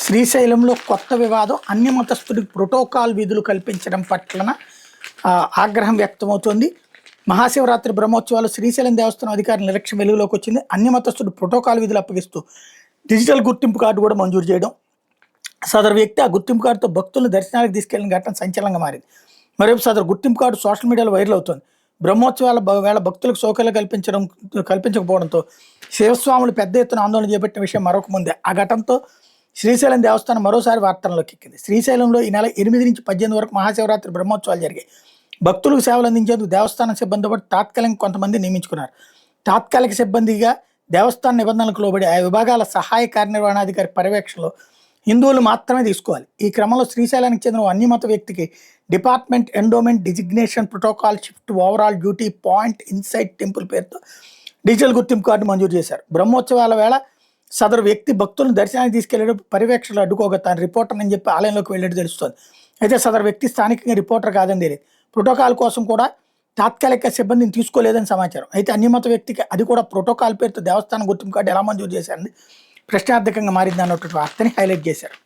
శ్రీశైలంలో కొత్త వివాదం అన్య మతస్థుడికి ప్రోటోకాల్ విధులు కల్పించడం పట్లన ఆగ్రహం వ్యక్తమవుతోంది. మహాశివరాత్రి బ్రహ్మోత్సవాలు శ్రీశైలం దేవస్థానం అధికారుల నిర్లక్ష్యం వెలుగులోకి వచ్చింది. అన్య మతస్థుడు ప్రోటోకాల్ విధులు అప్పగిస్తూ డిజిటల్ గుర్తింపు కార్డు కూడా మంజూరు చేయడం, సదరు వ్యక్తి ఆ గుర్తింపు కార్డుతో భక్తులను దర్శనానికి తీసుకెళ్లిన ఘటన సంచలనంగా మారింది. మరోవైపు సదరు గుర్తింపు కార్డు సోషల్ మీడియాలో వైరల్ అవుతోంది. బ్రహ్మోత్సవాల వేళ భక్తులకు సౌకర్యాలు కల్పించకపోవడంతో శివస్వాములు పెద్ద ఎత్తున ఆందోళన చేపట్టిన విషయం మరొక ముందే. ఆ ఘటనతో శ్రీశైలం దేవస్థానం మరోసారి వార్తల్లోకి ఎక్కింది. శ్రీశైలంలో ఈ నెల 8 నుంచి 18 వరకు మహాశివరాత్రి బ్రహ్మోత్సవాలు జరిగాయి. భక్తులకు సేవలు అందించేందుకు దేవస్థానం సిబ్బందితో పాటు తాత్కాలికంగా కొంతమంది నియమించుకున్నారు. తాత్కాలిక సిబ్బందిగా దేవస్థాన నిబంధనలకు లోబడి ఆ విభాగాల సహాయ కార్యనిర్వహణాధికారి పర్యవేక్షణలో హిందువులు మాత్రమే తీసుకోవాలి. ఈ క్రమంలో శ్రీశైలానికి చెందిన అన్యమత వ్యక్తికి department endowment designation protocol shift overall duty point inside temple పేరుతో డిజిటల్ గుర్తింపు కార్డు మంజూరు చేశారు. బ్రహ్మోత్సవాల వేళ సదరు వ్యక్తి భక్తులను దర్శనానికి తీసుకెళ్లేటప్పుడు పర్యవేక్షణలు అడ్డుకోగా తాను రిపోర్టర్ అని చెప్పి ఆలయంలోకి వెళ్ళేట్టు తెలుస్తోంది. అయితే సదరు వ్యక్తి స్థానికంగా రిపోర్టర్ కాదని తెలియదు. ప్రోటోకాల్ కోసం కూడా తాత్కాలిక సిబ్బందిని తీసుకోలేదని సమాచారం. అయితే అన్యమత వ్యక్తికి అది కూడా ప్రోటోకాల్ పేరుతో దేవస్థానం గుర్తింపు కార్డు ఎలా మంజూరు చేశారని ప్రశ్నార్థకంగా మారింది అన్నటువంటి వార్తని హైలైట్ చేశారు.